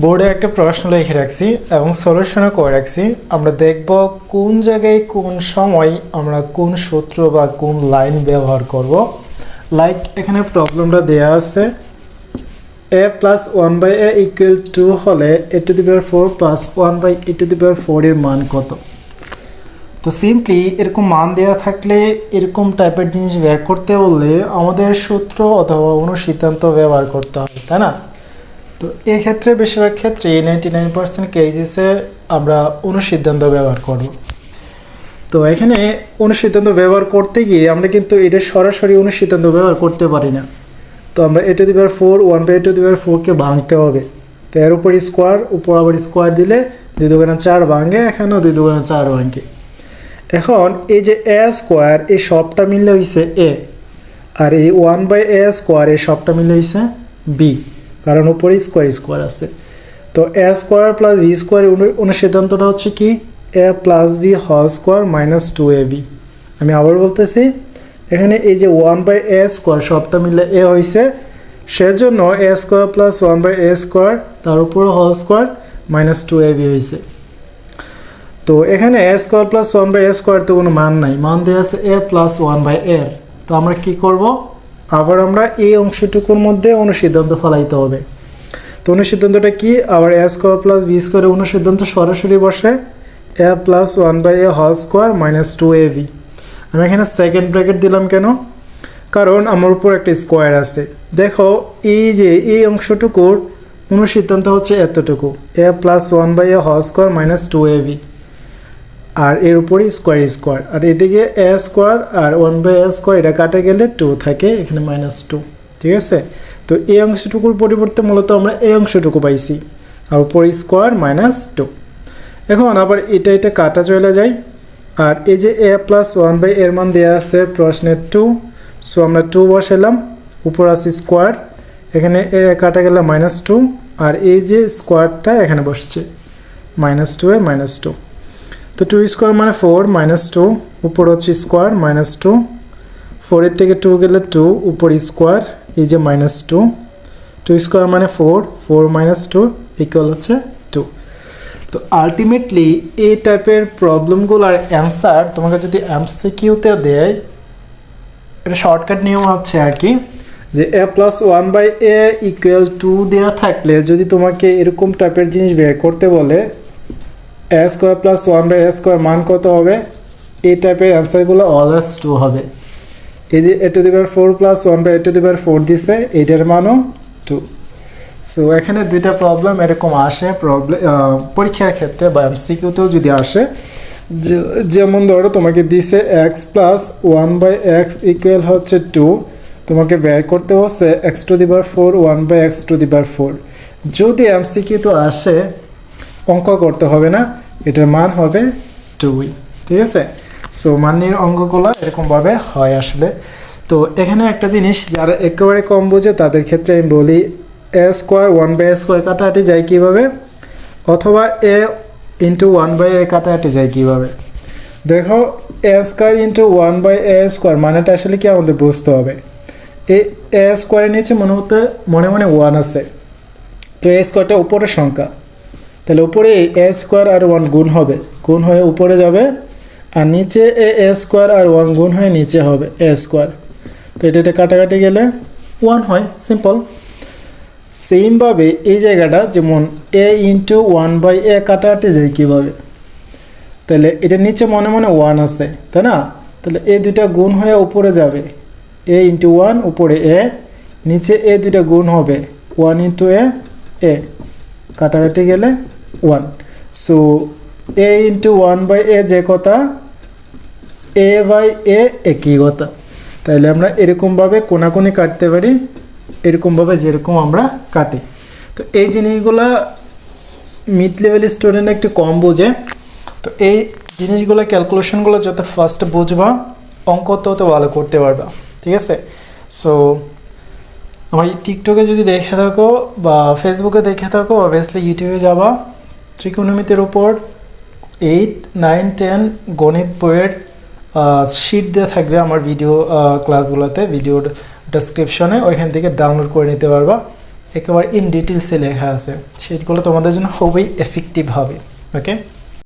বোর্ডে একটা প্রশ্ন লিখে রাখছি এবং সলিউশনও করে রাখছি। আমরা দেখব কোন জায়গায় কোন সময় আমরা কোন সূত্র বা কোন লাইন ব্যবহার করব। লাইক এখানে প্রবলেমটা দেয়া আছে a plus 1/a equal to হলে a⁴ প্লাস 1/a⁴ এর মান কত। তো সিম্পলি এরকম মান দেওয়া থাকলে এরকম টাইপের জিনিস বের করতে বললে আমাদের সূত্র অথবা অনুসিদ্ধান্ত ব্যবহার করতে হবে, তাই না? তো এক্ষেত্রে বেশিরভাগ ক্ষেত্রে 99% কেসেসে আমরা অনুসিদ্ধান্ত ব্যবহার করব। তো এখানে অনুসিদ্ধান্ত ব্যবহার করতে গিয়ে আমরা কিন্তু এটা সরাসরি অনুসিদ্ধান্ত ব্যবহার করতে পারি না। তো আমরা a⁴ 1/a⁴কে ভাঙতে হবে। তো এর উপর স্কোয়ার, উপর আবার স্কোয়ার দিলে 2 × 4 ভাঙে, এখানেও 2 × 4 ভাঙে। এখন এই যে a স্কোয়ার এই সবটা মিললে হয়েছে a, আর এই 1/a² এই সবটা মিললে হয়েছে b, কারণ উপরে স্কোয়ার স্কোয়ার আছে। তো a স্কোয়ার প্লাস b স্কোয়ারের অনুসিদ্ধান্তটা হচ্ছে কি a plus b whole square minus 2ab। আমি আবার বলতেছি, এখানে এই যে 1/a² সবটা মিললে a হয়েছে, সেজন্য a স্কোয়ার প্লাস 1/a² তার উপরে হোল স্কোয়ার মাইনাস 2ab হয়েছে। তো এখানে a স্কোয়ার প্লাস 1/a² তো কোনো মান নাই, মান দেওয়া আছে a প্লাস 1/a। তো আমরা কি করব, আবার আমরা এই অংশটুকুর মধ্যে অনুসিদ্ধান্ত ফলাইতে হবে। তো অনুসিদ্ধান্তটা কি, আবার a স্কোয়ার প্লাস b স্কোয়ারের অনুসিদ্ধান্ত সরাসরি বসে a plus 1/a whole square minus 2ab। আমি এখানে সেকেন্ড ব্র্যাকেট দিলাম কেন, কারণ আমার উপর একটা স্কোয়ার আছে। দেখো এই যে এই অংশটুকুর অনুসিদ্ধান্ত হচ্ছে এতটুকু a plus 1/a whole square minus 2ab, আর এর উপরই স্কোয়ার স্কোয়ার, আর এদিকে a স্কোয়ার আর 1/a² এটা কাটে গেলে 2 থাকে, এখানে -2। ঠিক আছে, তো এই অংশটুকুর পরিবর্তে মূলত আমরা এই অংশটুকু পাইছি, আর উপরে স্কোয়ার -2। এখন আবার এটা কাটা চলে যায়, আর এই যে a প্লাস 1/a এর মান দেওয়া আছে প্রশ্নে 2, সো আমরা 2 বসালাম, উপর আছে স্কোয়ার, এখানে a কাটা গেলে -2, আর এই যে স্কোয়ারটা এখানে বসছে -2 এর -2। তো 2 স্কোয়ার মানে 4 -2, উপর হচ্ছে স্কোয়ার -2, 4 এর থেকে 2 গেলে 2, উপর স্কোয়ার, এই যে -2, 2 স্কোয়ার মানে 4, 4 -2 ইকুয়াল হচ্ছে 2। তো আলটিমেটলি এই টাইপের প্রবলেমগুলোর অ্যান্সার তোমাকে যদি এমসিকিউতে দেয়, এটা শর্টকাট নিয়ম হচ্ছে আর কি, যে a প্লাস 1/a ইকুয়াল 2 দেওয়া থাকলে যদি তোমাকে এরকম টাইপের জিনিস বের করতে বলে a স্কোয়ার প্লাস 1/a² মান কত হবে, এই টাইপের অ্যান্সারগুলো অলওয়েজ 2 হবে। এই যে a⁴ প্লাস 1/a⁴ দিছে, এইটার মানও 2। সো এখানে দুইটা প্রবলেম এরকম আসে পরীক্ষার ক্ষেত্রে বা এমসিকিউতেও যদি আসে, যেমন ধরো তোমাকে দিছে x প্লাস 1/x ইকুয়াল হচ্ছে 2, তোমাকে বের করতে হচ্ছে x⁴ 1/x⁴। যদি এমসিকিউ আসে অঙ্ক করতে হবে না, এটার মান হবে 2। ঠিক আছে, সো মানের অঙ্কগুলো এরকমভাবে হয় আসলে। তো এখানে একটা জিনিস যারা একেবারে কম বোঝে তাদের ক্ষেত্রে আমি বলি, a স্কোয়ার 1/a² কাটাকাটি যায় কীভাবে, অথবা a ইন্টু 1/a কাটাকাটি যায় কীভাবে। দেখো a স্কোয়ার ইন্টু 1/a² মানেটা আসলে কি আমাদের বুঝতে হবে। এই a স্কোয়ারের নিচে মনে মনে 1 আছে, তো a স্কোয়ারটা উপরের সংখ্যা, তাহলে উপরে a স্কোয়ার আর 1 গুণ হবে, গুণ হয়ে উপরে যাবে, আর নিচে a স্কোয়ার আর 1 গুণ হয়ে নিচে হবে a স্কোয়ার। তো এটা কাটাকাটি গেলে 1 হয়, সিম্পল। সেমভাবে এই জায়গাটা যেমন a ইন্টু 1/a কাটাকাটি যায় কীভাবে, তাহলে এটা নিচে মনে 1 আছে, তাই না? তাহলে এই দুইটা গুণ হয়ে উপরে যাবে, a ইন্টু 1 উপরে a, নিচে এ দুইটা গুণ হবে 1 ইন্টু a কাটাকাটি গেলে 1। সো a ইন্টু 1/a যে কথা, a/a একই কথা। তাইলে আমরা এরকমভাবে কোনাকুনি কাটতে পারি, এরকমভাবে যেরকম আমরা কাটি। তো এই জিনিসগুলা মিড লেভেল স্টুডেন্ট একটু কম বোঝে। তো এই জিনিসগুলো ক্যালকুলেশনগুলো যত ফার্স্ট বুঝবা, অঙ্ক তত ভালো করতে পারবা। ঠিক আছে, সো আমার টিকটকে যদি দেখে থাকো বা ফেসবুকে দেখে থাকো, অবভিয়াসলি ইউটিউবে যাবা, ত্রিকোণমিতির উপর 8, 9, 10 গণিত বইয়ের শিট দেওয়া থাকবে আমার ভিডিও ক্লাসগুলোতে, ভিডিওর ডেসক্রিপশনে, ওইখান থেকে ডাউনলোড করে নিতে পারবা। একেবারে ইন ডিটেলসে লেখা আছে, সেগুলো তোমাদের জন্য খুবই এফেক্টিভ হবে। ওকে।